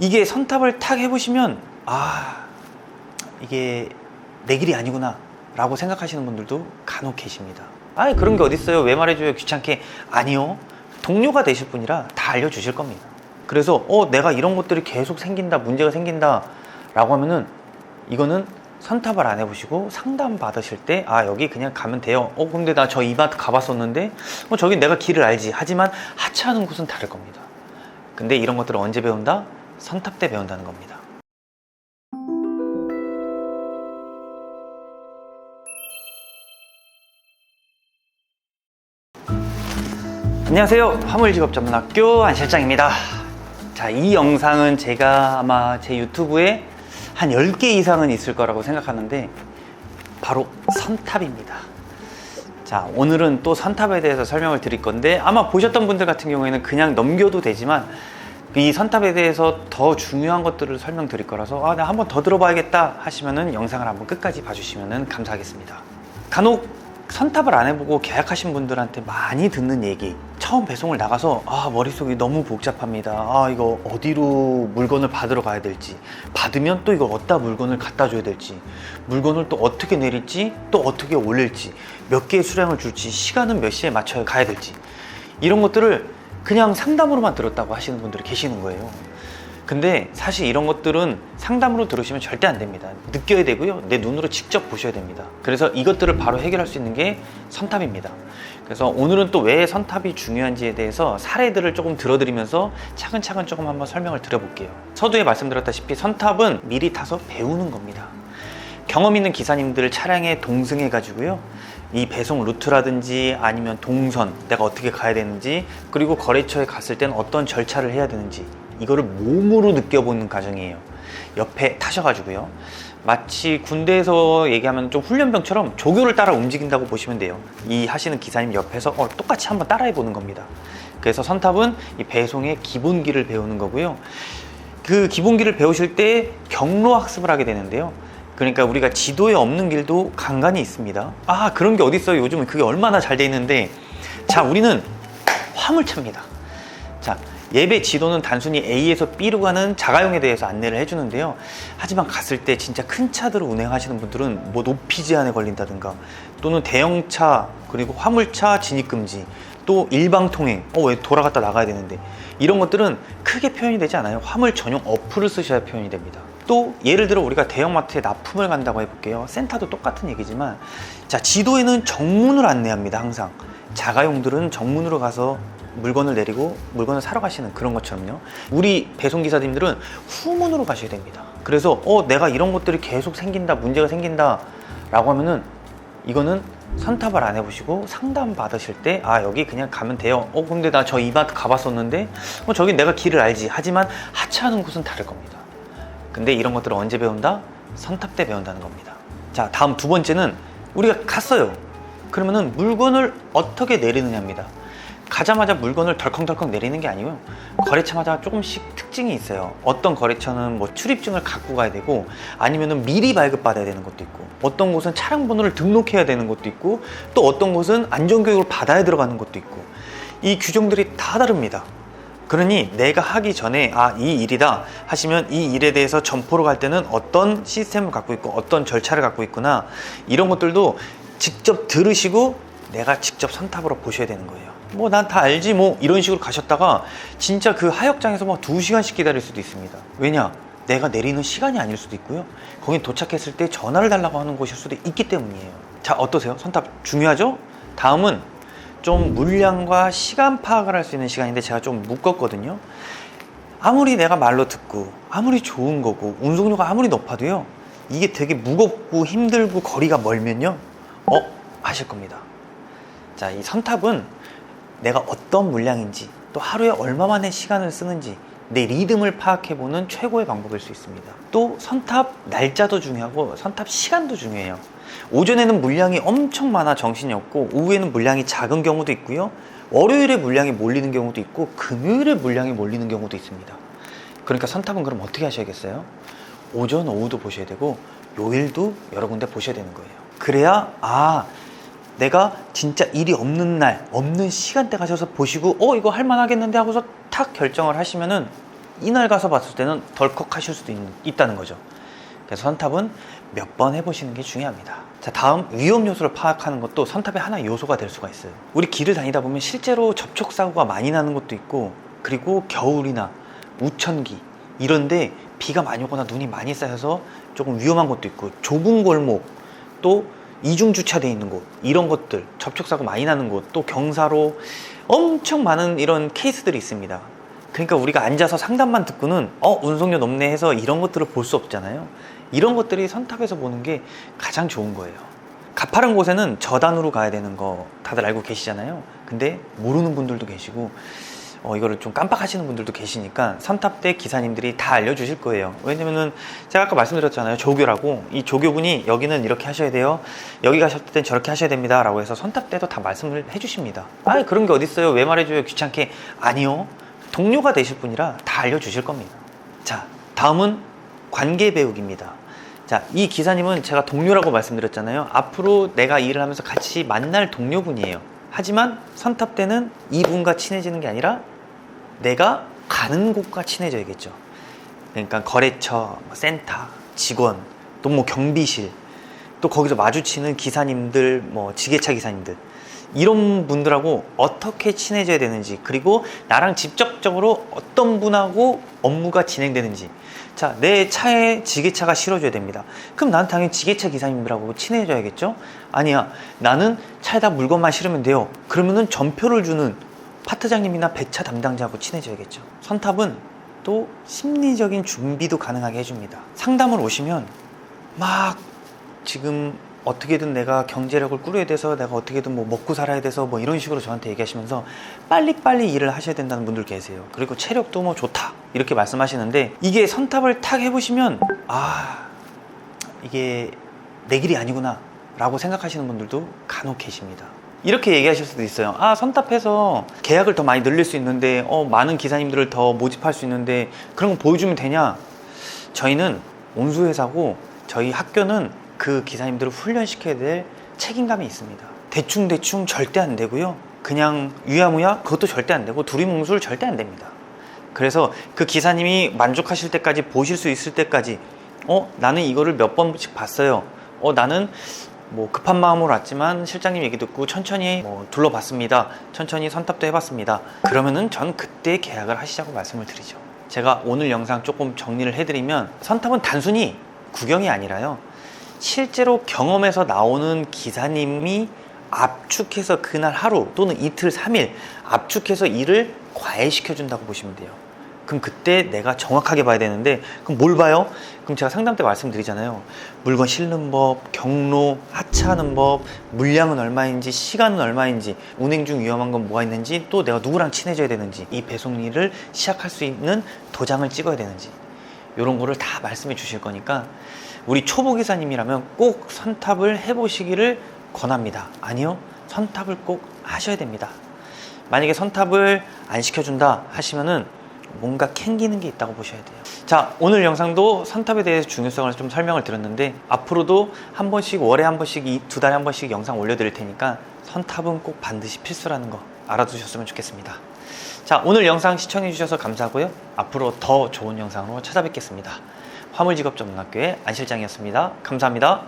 이게 선탑을 탁 해보시면 이게 내 길이 아니구나 라고 생각하시는 분들도 간혹 계십니다. 그런 게 어딨어요, 왜 말해줘요, 귀찮게. 아니요, 동료가 되실 분이라 다 알려주실 겁니다. 그래서 내가 이런 것들이 계속 생긴다, 문제가 생긴다 라고 하면은 이거는 선탑을 안 해보시고 상담 받으실 때 여기 그냥 가면 돼요. 근데 나 저 이마트 가봤었는데 저기 내가 길을 알지. 하지만 하차하는 곳은 다를 겁니다. 근데 이런 것들을 언제 배운다? 선탑 때 배운다는 겁니다. 안녕하세요, 화물직업전문학교 안실장입니다. 자, 이 영상은 제가 아마 제 유튜브에 한 10개 이상은 있을 거라고 생각하는데 바로 선탑입니다. 자, 오늘은 또 선탑에 대해서 설명을 드릴 건데 아마 보셨던 분들 같은 경우에는 그냥 넘겨도 되지만 이 선탑에 대해서 더 중요한 것들을 설명드릴 거라서 나 한번 더 들어봐야겠다 하시면은 영상을 한번 끝까지 봐주시면 감사하겠습니다. 간혹 선탑을 안 해보고 계약하신 분들한테 많이 듣는 얘기, 처음 배송을 나가서 머릿속이 너무 복잡합니다. 이거 어디로 물건을 받으러 가야 될지, 받으면 또 이거 어디다 물건을 갖다 줘야 될지, 물건을 또 어떻게 내릴지, 또 어떻게 올릴지, 몇 개의 수량을 줄지, 시간은 몇 시에 맞춰야 가야 될지, 이런 것들을 그냥 상담으로만 들었다고 하시는 분들이 계시는 거예요. 근데 사실 이런 것들은 상담으로 들으시면 절대 안 됩니다. 느껴야 되고요, 내 눈으로 직접 보셔야 됩니다. 그래서 이것들을 바로 해결할 수 있는 게 선탑입니다. 그래서 오늘은 또 왜 선탑이 중요한지에 대해서 사례들을 조금 들어드리면서 차근차근 조금 한번 설명을 드려볼게요. 서두에 말씀드렸다시피 선탑은 미리 타서 배우는 겁니다. 경험 있는 기사님들 차량에 동승해 가지고요, 이 배송 루트라든지 아니면 동선, 내가 어떻게 가야 되는지, 그리고 거래처에 갔을 때는 어떤 절차를 해야 되는지, 이거를 몸으로 느껴보는 과정이에요. 옆에 타셔가지고요, 마치 군대에서 얘기하면 좀 훈련병처럼 조교를 따라 움직인다고 보시면 돼요. 이 하시는 기사님 옆에서 똑같이 한번 따라해 보는 겁니다. 그래서 선탑은 이 배송의 기본기를 배우는 거고요, 그 기본기를 배우실 때 경로 학습을 하게 되는데요. 그러니까 우리가 지도에 없는 길도 간간히 있습니다. 그런 게 어디 있어요, 요즘은 그게 얼마나 잘 돼 있는데. 자, 우리는 화물차입니다. 자, 예배 지도는 단순히 A에서 B로 가는 자가용에 대해서 안내를 해주는데요. 하지만 갔을 때 진짜 큰 차들을 운행하시는 분들은 높이 제한에 걸린다든가, 또는 대형차, 그리고 화물차 진입금지, 또 일방통행, 왜 돌아갔다 나가야 되는데, 이런 것들은 크게 표현이 되지 않아요. 화물 전용 어플을 쓰셔야 표현이 됩니다. 또 예를 들어 우리가 대형마트에 납품을 간다고 해볼게요. 센터도 똑같은 얘기지만, 자, 지도에는 정문을 안내합니다. 항상 자가용들은 정문으로 가서 물건을 내리고 물건을 사러 가시는 그런 것처럼요, 우리 배송기사님들은 후문으로 가셔야 됩니다. 그래서 내가 이런 것들이 계속 생긴다, 문제가 생긴다 라고 하면은 이거는 선탑을 안 해보시고 상담 받으실 때 여기 그냥 가면 돼요. 근데 나 저 이마트 가봤었는데 저기 내가 길을 알지. 하지만 하차하는 곳은 다를 겁니다. 근데 이런 것들을 언제 배운다? 선탑 때 배운다는 겁니다. 자, 다음 두 번째는 우리가 갔어요. 그러면은 물건을 어떻게 내리느냐입니다. 가자마자 물건을 덜컹덜컹 내리는 게 아니고요, 거래처마다 조금씩 특징이 있어요. 어떤 거래처는 출입증을 갖고 가야 되고, 아니면은 미리 발급받아야 되는 것도 있고, 어떤 곳은 차량 번호를 등록해야 되는 것도 있고, 또 어떤 곳은 안전교육을 받아야 들어가는 것도 있고, 이 규정들이 다 다릅니다. 그러니 내가 하기 전에 이 일이다 하시면 이 일에 대해서 점포로 갈 때는 어떤 시스템을 갖고 있고 어떤 절차를 갖고 있구나, 이런 것들도 직접 들으시고 내가 직접 선탑으로 보셔야 되는 거예요. 난 다 알지 이런 식으로 가셨다가 진짜 그 하역장에서 2시간씩 기다릴 수도 있습니다. 왜냐? 내가 내리는 시간이 아닐 수도 있고요, 거긴 도착했을 때 전화를 달라고 하는 곳일 수도 있기 때문이에요. 자, 어떠세요? 선탑 중요하죠? 다음은 좀 물량과 시간 파악을 할 수 있는 시간인데 제가 좀 묶었거든요. 아무리 내가 말로 듣고 아무리 좋은 거고 운송료가 아무리 높아도요, 이게 되게 무겁고 힘들고 거리가 멀면요 하실 겁니다. 자, 이 선탑은 내가 어떤 물량인지, 또 하루에 얼마만의 시간을 쓰는지 내 리듬을 파악해보는 최고의 방법일 수 있습니다. 또 선탑 날짜도 중요하고 선탑 시간도 중요해요. 오전에는 물량이 엄청 많아 정신이 없고, 오후에는 물량이 작은 경우도 있고요, 월요일에 물량이 몰리는 경우도 있고, 금요일에 물량이 몰리는 경우도 있습니다. 그러니까 선탑은 그럼 어떻게 하셔야겠어요? 오전, 오후도 보셔야 되고 요일도 여러 군데 보셔야 되는 거예요. 그래야 내가 진짜 일이 없는 날, 없는 시간대 가셔서 보시고 이거 할만하겠는데 하고서 탁 결정을 하시면은 이날 가서 봤을 때는 덜컥하실 수도 있다는 거죠. 그래서 선탑은 몇 번 해보시는 게 중요합니다. 자, 다음 위험 요소를 파악하는 것도 선탑의 하나의 요소가 될 수가 있어요. 우리 길을 다니다 보면 실제로 접촉사고가 많이 나는 것도 있고, 그리고 겨울이나 우천기 이런데 비가 많이 오거나 눈이 많이 쌓여서 조금 위험한 것도 있고, 좁은 골목, 또 이중 주차되어 있는 곳, 이런 것들, 접촉사고 많이 나는 곳, 또 경사로 엄청 많은 이런 케이스들이 있습니다. 그러니까 우리가 앉아서 상담만 듣고는 운송료 높네 해서 이런 것들을 볼 수 없잖아요. 이런 것들이 선탑에서 보는 게 가장 좋은 거예요. 가파른 곳에는 저단으로 가야 되는 거 다들 알고 계시잖아요. 근데 모르는 분들도 계시고 이거를 좀 깜빡하시는 분들도 계시니까 선탑대 기사님들이 다 알려주실 거예요. 왜냐면은 제가 아까 말씀드렸잖아요. 조교라고. 이 조교분이 여기는 이렇게 하셔야 돼요, 여기 가셨을 땐 저렇게 하셔야 됩니다 라고 해서 선탑대도 다 말씀을 해주십니다. 그런 게 어딨어요, 왜 말해줘요, 귀찮게. 아니요, 동료가 되실 분이라 다 알려주실 겁니다. 자, 다음은 관계 배우기입니다. 자, 이 기사님은 제가 동료라고 말씀드렸잖아요. 앞으로 내가 일을 하면서 같이 만날 동료분이에요. 하지만 선탑 때는 이분과 친해지는 게 아니라 내가 가는 곳과 친해져야겠죠. 그러니까 거래처, 센터, 직원, 또 뭐 경비실, 또 거기서 마주치는 기사님들, 뭐 지게차 기사님들, 이런 분들하고 어떻게 친해져야 되는지, 그리고 나랑 직접적으로 어떤 분하고 업무가 진행되는지. 자, 내 차에 지게차가 실어줘야 됩니다. 그럼 난 당연히 지게차 기사님들하고 친해져야겠죠? 아니야, 나는 차에다 물건만 실으면 돼요. 그러면은 전표를 주는 파트장님이나 배차 담당자하고 친해져야겠죠. 선탑은 또 심리적인 준비도 가능하게 해줍니다. 상담을 오시면 막 지금 어떻게든 내가 경제력을 꾸려야 돼서, 내가 어떻게든 뭐 먹고 살아야 돼서 뭐 이런 식으로 저한테 얘기하시면서 빨리빨리 일을 하셔야 된다는 분들 계세요. 그리고 체력도 뭐 좋다 이렇게 말씀하시는데, 이게 선탑을 탁 해보시면 이게 내 길이 아니구나 라고 생각하시는 분들도 간혹 계십니다. 이렇게 얘기하실 수도 있어요. 선탑해서 계약을 더 많이 늘릴 수 있는데, 많은 기사님들을 더 모집할 수 있는데 그런 거 보여주면 되냐? 저희는 운수회사고 저희 학교는 그 기사님들을 훈련시켜야 될 책임감이 있습니다. 대충 절대 안 되고요. 그냥 유야무야 그것도 절대 안 되고, 두리뭉술 절대 안 됩니다. 그래서 그 기사님이 만족하실 때까지, 보실 수 있을 때까지 나는 이거를 몇 번씩 봤어요. 나는 뭐 급한 마음으로 왔지만 실장님 얘기 듣고 천천히 둘러봤습니다. 천천히 선탑도 해봤습니다. 그러면은 전 그때 계약을 하시자고 말씀을 드리죠. 제가 오늘 영상 조금 정리를 해드리면, 선탑은 단순히 구경이 아니라요, 실제로 경험에서 나오는 기사님이 압축해서 그날 하루 또는 이틀, 3일 압축해서 일을 과외시켜준다고 보시면 돼요. 그럼 그때 내가 정확하게 봐야 되는데, 그럼 뭘 봐요? 그럼 제가 상담 때 말씀드리잖아요. 물건 실는 법, 경로, 하차하는 법, 물량은 얼마인지, 시간은 얼마인지, 운행 중 위험한 건 뭐가 있는지, 또 내가 누구랑 친해져야 되는지, 이 배송 일을 시작할 수 있는 도장을 찍어야 되는지, 이런 거를 다 말씀해 주실 거니까 우리 초보 기사님이라면 꼭 선탑을 해보시기를 권합니다. 아니요, 선탑을 꼭 하셔야 됩니다. 만약에 선탑을 안 시켜준다 하시면은 뭔가 캥기는 게 있다고 보셔야 돼요. 자, 오늘 영상도 선탑에 대해서 중요성을 좀 설명을 드렸는데, 앞으로도 한 번씩, 월에 한 번씩, 두 달에 한 번씩 영상 올려드릴 테니까 선탑은 꼭 반드시 필수라는 거 알아두셨으면 좋겠습니다. 자, 오늘 영상 시청해 주셔서 감사하고요. 앞으로 더 좋은 영상으로 찾아뵙겠습니다. 화물직업전문학교의 안 실장이었습니다. 감사합니다.